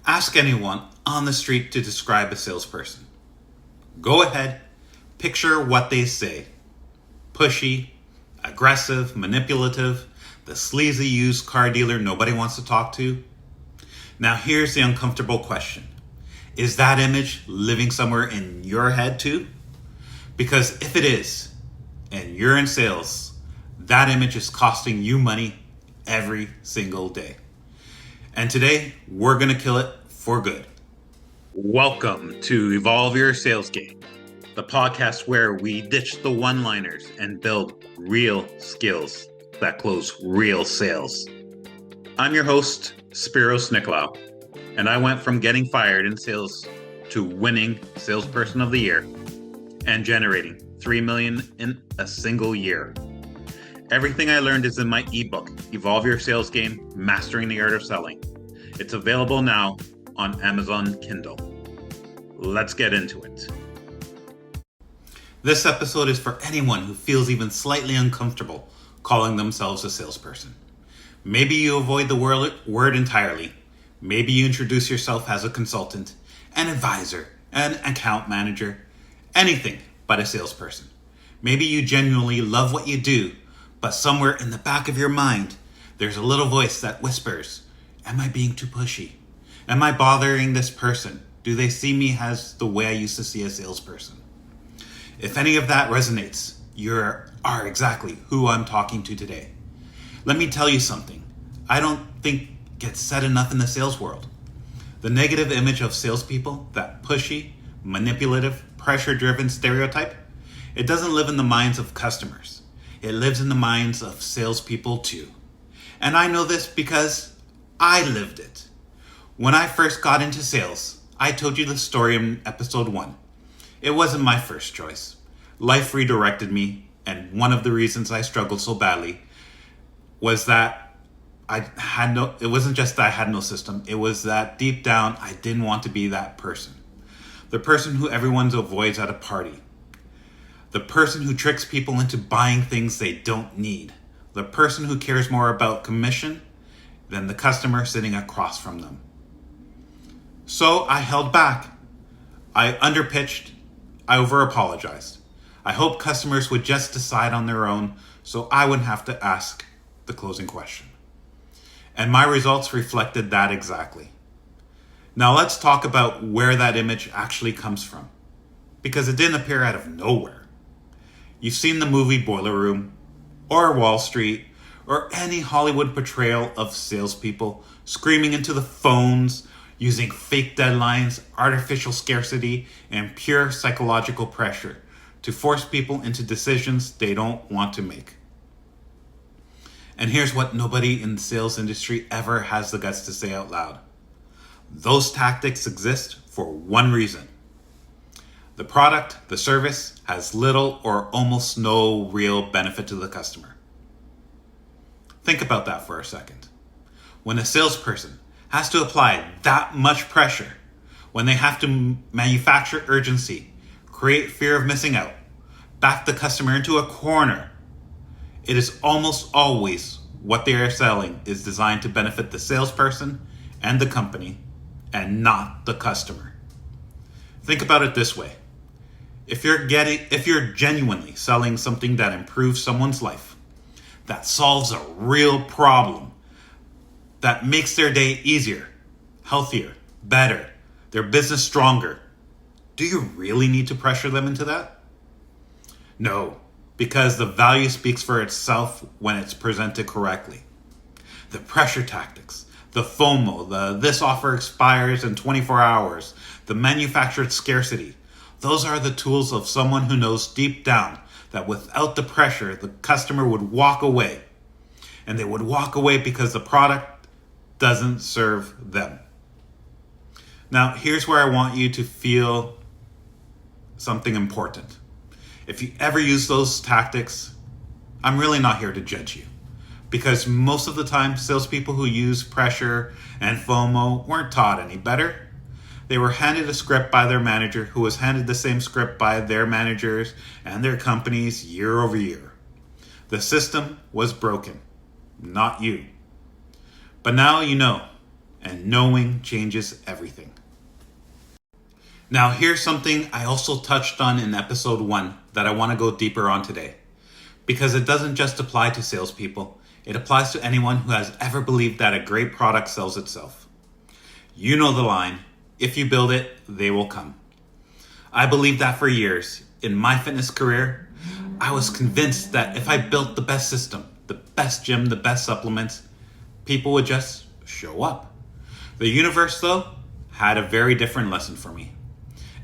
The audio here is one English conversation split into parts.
Ask anyone on the street to describe a salesperson. Go ahead, picture what they say. Pushy, aggressive, manipulative, the sleazy used car dealer nobody wants to talk to. Now here's the uncomfortable question. Is that image living somewhere in your head too? Because if it is, and you're in sales, that image is costing you money every single day. And today, we're going to kill it for good. Welcome to Evolve Your Sales Game, the podcast where we ditch the one-liners and build real skills that close real sales. I'm your host, Spyros Nicolaou, and I went from getting fired in sales to winning Salesperson of the Year and generating $3 million in a single year. Everything I learned is in my ebook, Evolve Your Sales Game, Mastering the Art of Selling. It's available now on Amazon Kindle. Let's get into it. This episode is for anyone who feels even slightly uncomfortable calling themselves a salesperson. Maybe you avoid the word entirely. Maybe you introduce yourself as a consultant, an advisor, an account manager, anything but a salesperson. Maybe you genuinely love what you do, but somewhere in the back of your mind, there's a little voice that whispers, am I being too pushy? Am I bothering this person? Do they see me as the way I used to see a salesperson? If any of that resonates, you are exactly who I'm talking to today. Let me tell you something. I don't think gets said enough in the sales world. The negative image of salespeople, that pushy, manipulative, pressure-driven stereotype, it doesn't live in the minds of customers. It lives in the minds of salespeople too. And I know this because I lived it. When I first got into sales, I told you the story in episode 1. It wasn't my first choice. Life redirected me, and one of the reasons I struggled so badly was that it wasn't just that I had no system, it was that deep down I didn't want to be that person. The person who everyone avoids at a party. The person who tricks people into buying things they don't need. The person who cares more about commission than the customer sitting across from them. So I held back. I underpitched. I over-apologized. I hoped customers would just decide on their own so I wouldn't have to ask the closing question. And my results reflected that exactly. Now let's talk about where that image actually comes from, because it didn't appear out of nowhere. You've seen the movie Boiler Room, or Wall Street, or any Hollywood portrayal of salespeople screaming into the phones, using fake deadlines, artificial scarcity, and pure psychological pressure to force people into decisions they don't want to make. And here's what nobody in the sales industry ever has the guts to say out loud. Those tactics exist for one reason. The product, the service, has little or almost no real benefit to the customer. Think about that for a second. When a salesperson has to apply that much pressure, when they have to manufacture urgency, create fear of missing out, back the customer into a corner, it is almost always what they are selling is designed to benefit the salesperson and the company and not the customer. Think about it this way. If you're genuinely selling something that improves someone's life, that solves a real problem, that makes their day easier, healthier, better, their business stronger, do you really need to pressure them into that? No, because the value speaks for itself when it's presented correctly. The pressure tactics, the FOMO, this offer expires in 24 hours, the manufactured scarcity, those are the tools of someone who knows deep down that without the pressure, the customer would walk away. And they would walk away because the product doesn't serve them. Now, here's where I want you to feel something important. If you ever use those tactics, I'm really not here to judge you. Because most of the time, salespeople who use pressure and FOMO weren't taught any better. They were handed a script by their manager, who was handed the same script by their managers and their companies year over year. The system was broken, not you. But now you know, and knowing changes everything. Now, here's something I also touched on in episode 1 that I want to go deeper on today. Because it doesn't just apply to salespeople, it applies to anyone who has ever believed that a great product sells itself. You know the line, if you build it, they will come. I believed that for years. In my fitness career, I was convinced that if I built the best system, the best gym, the best supplements, people would just show up. The universe, though, had a very different lesson for me.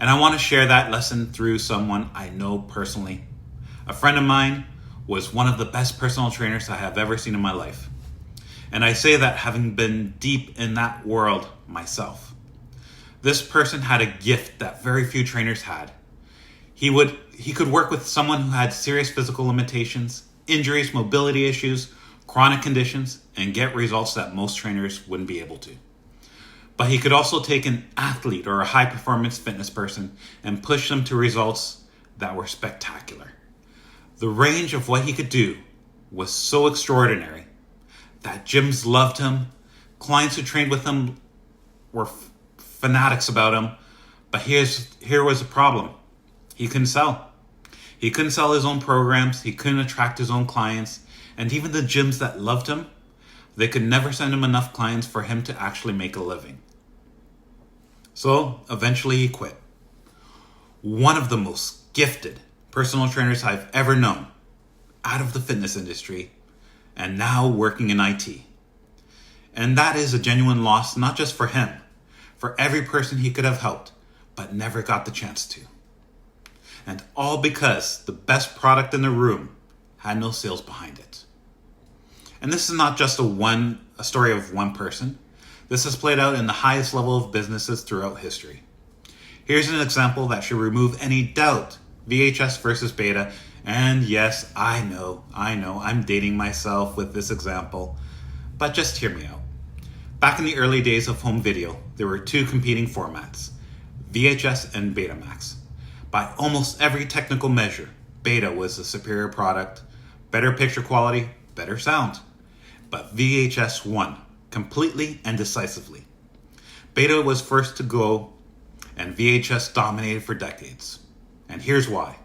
And I want to share that lesson through someone I know personally. A friend of mine was one of the best personal trainers I have ever seen in my life. And I say that having been deep in that world myself. This person had a gift that very few trainers had. He could work with someone who had serious physical limitations, injuries, mobility issues, chronic conditions, and get results that most trainers wouldn't be able to. But he could also take an athlete or a high-performance fitness person and push them to results that were spectacular. The range of what he could do was so extraordinary that gyms loved him, clients who trained with him were fanatics about him, but here was the problem. He couldn't sell. He couldn't sell his own programs, he couldn't attract his own clients, and even the gyms that loved him, they could never send him enough clients for him to actually make a living. So eventually he quit. One of the most gifted personal trainers I've ever known, out of the fitness industry, and now working in IT. And that is a genuine loss, not just for him, for every person he could have helped, but never got the chance to. And all because the best product in the room had no sales behind it. And this is not just a story of one person. This has played out in the highest level of businesses throughout history. Here's an example that should remove any doubt. VHS versus beta. And yes, I know, I'm dating myself with this example. But just hear me out. Back in the early days of home video, there were two competing formats, VHS and Betamax. By almost every technical measure, Beta was the superior product, better picture quality, better sound. But VHS won, completely and decisively. Beta was first to go, and VHS dominated for decades. And here's why.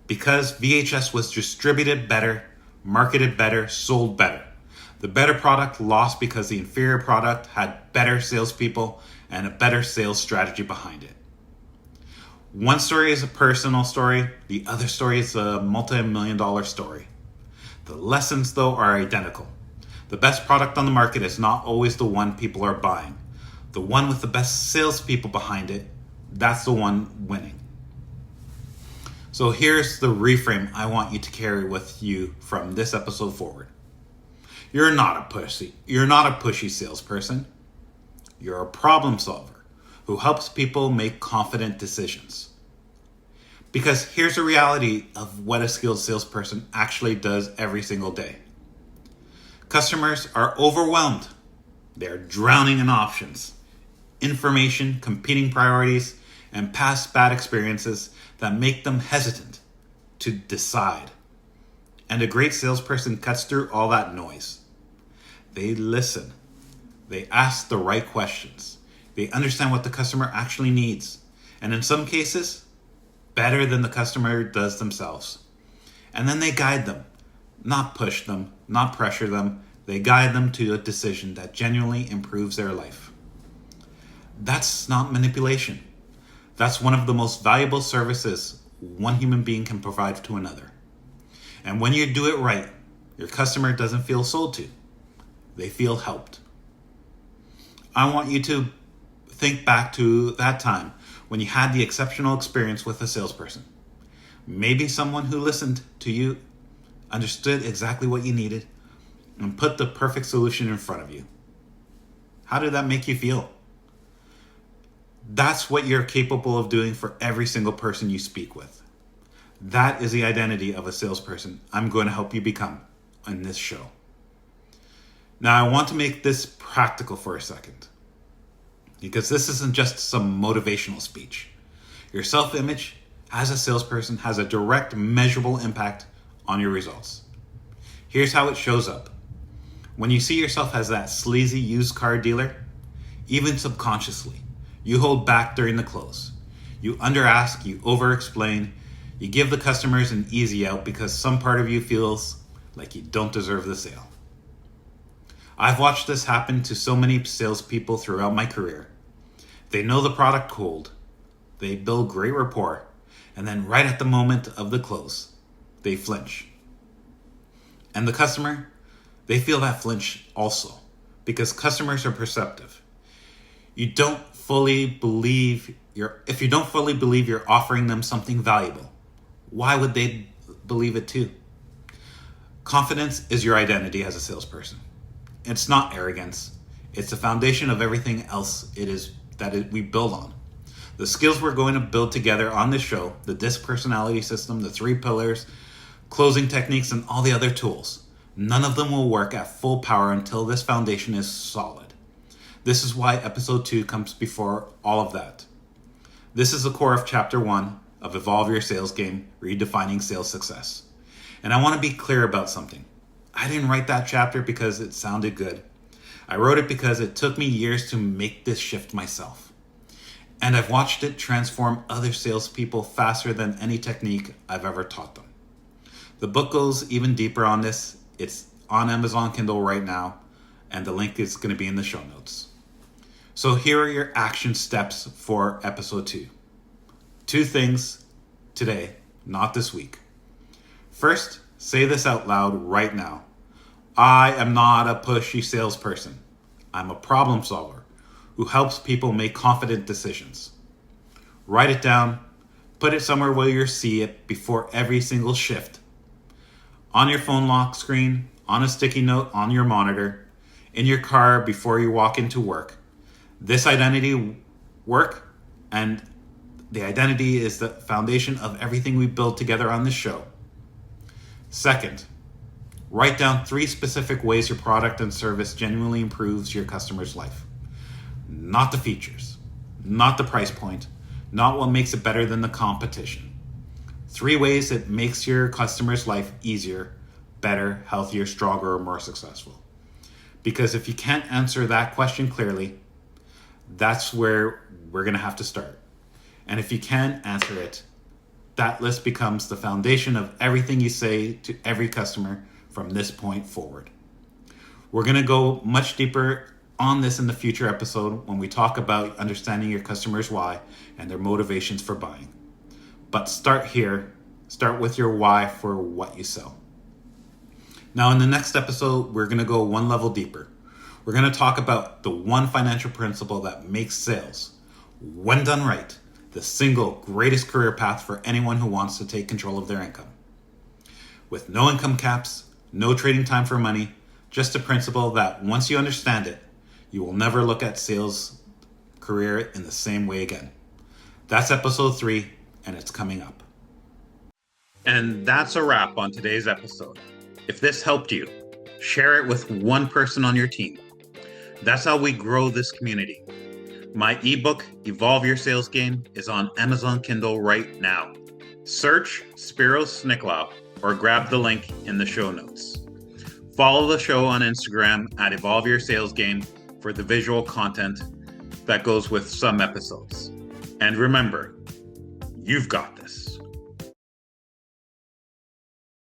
Because VHS was distributed better, marketed better, sold better. The better product lost because the inferior product had better salespeople and a better sales strategy behind it. One story is a personal story, the other story is a multi-million-dollar story. The lessons, though, are identical. The best product on the market is not always the one people are buying. The one with the best salespeople behind it, that's the one winning. So here's the reframe I want you to carry with you from this episode forward. You're not a pushy salesperson. You're a problem solver who helps people make confident decisions. Because here's the reality of what a skilled salesperson actually does every single day. Customers are overwhelmed. They're drowning in options, information, competing priorities, and past bad experiences that make them hesitant to decide. And a great salesperson cuts through all that noise. They listen. They ask the right questions. They understand what the customer actually needs. And in some cases, better than the customer does themselves. And then they guide them, not push them, not pressure them. They guide them to a decision that genuinely improves their life. That's not manipulation. That's one of the most valuable services one human being can provide to another. And when you do it right, your customer doesn't feel sold to. They feel helped. I want you to think back to that time when you had the exceptional experience with a salesperson. Maybe someone who listened to you, understood exactly what you needed, and put the perfect solution in front of you. How did that make you feel? That's what you're capable of doing for every single person you speak with. That is the identity of a salesperson I'm going to help you become on this show. Now, I want to make this practical for a second, because this isn't just some motivational speech. Your self-image as a salesperson has a direct, measurable impact on your results. Here's how it shows up. When you see yourself as that sleazy used car dealer, even subconsciously. You hold back during the close. You under-ask, you over-explain, you give the customers an easy out because some part of you feels like you don't deserve the sale. I've watched this happen to so many salespeople throughout my career. They know the product cold, they build great rapport, and then right at the moment of the close, they flinch. And the customer, they feel that flinch also, because customers are perceptive. If you don't fully believe you're offering them something valuable, why would they believe it too? Confidence is your identity as a salesperson. It's not arrogance. It's the foundation of everything else we build on. The skills we're going to build together on this show, the DISC personality system, the 3 pillars, closing techniques, and all the other tools, none of them will work at full power until this foundation is solid. This is why episode 2 comes before all of that. This is the core of chapter 1 of Evolve Your Sales Game, Redefining Sales Success. And I want to be clear about something. I didn't write that chapter because it sounded good. I wrote it because it took me years to make this shift myself. And I've watched it transform other salespeople faster than any technique I've ever taught them. The book goes even deeper on this. It's on Amazon Kindle right now, and the link is going to be in the show notes. So here are your action steps for episode 2. 2 things today, not this week. First, say this out loud right now. I am not a pushy salesperson. I'm a problem solver who helps people make confident decisions. Write it down. Put it somewhere where you'll see it before every single shift. On your phone lock screen, on a sticky note on your monitor, in your car before you walk into work. This identity work, and the identity is the foundation of everything we build together on this show. Second, write down 3 specific ways your product and service genuinely improves your customer's life. Not the features, not the price point, not what makes it better than the competition. 3 ways it makes your customer's life easier, better, healthier, stronger, or more successful. Because if you can't answer that question clearly, that's where we're going to have to start. And if you can answer it, that list becomes the foundation of everything you say to every customer from this point forward. We're going to go much deeper on this in the future episode when we talk about understanding your customers' why and their motivations for buying. But start here. Start with your why for what you sell. Now in the next episode, we're going to go one level deeper. We're going to talk about the one financial principle that makes sales, when done right, the single greatest career path for anyone who wants to take control of their income. With no income caps, no trading time for money, just a principle that once you understand it, you will never look at sales career in the same way again. That's episode 3, and it's coming up. And that's a wrap on today's episode. If this helped you, share it with one person on your team. That's how we grow this community. My ebook, Evolve Your Sales Game, is on Amazon Kindle right now. Search Spyros Nicolaou or grab the link in the show notes. Follow the show on Instagram at Evolve Your Sales Game for the visual content that goes with some episodes. And remember, you've got this.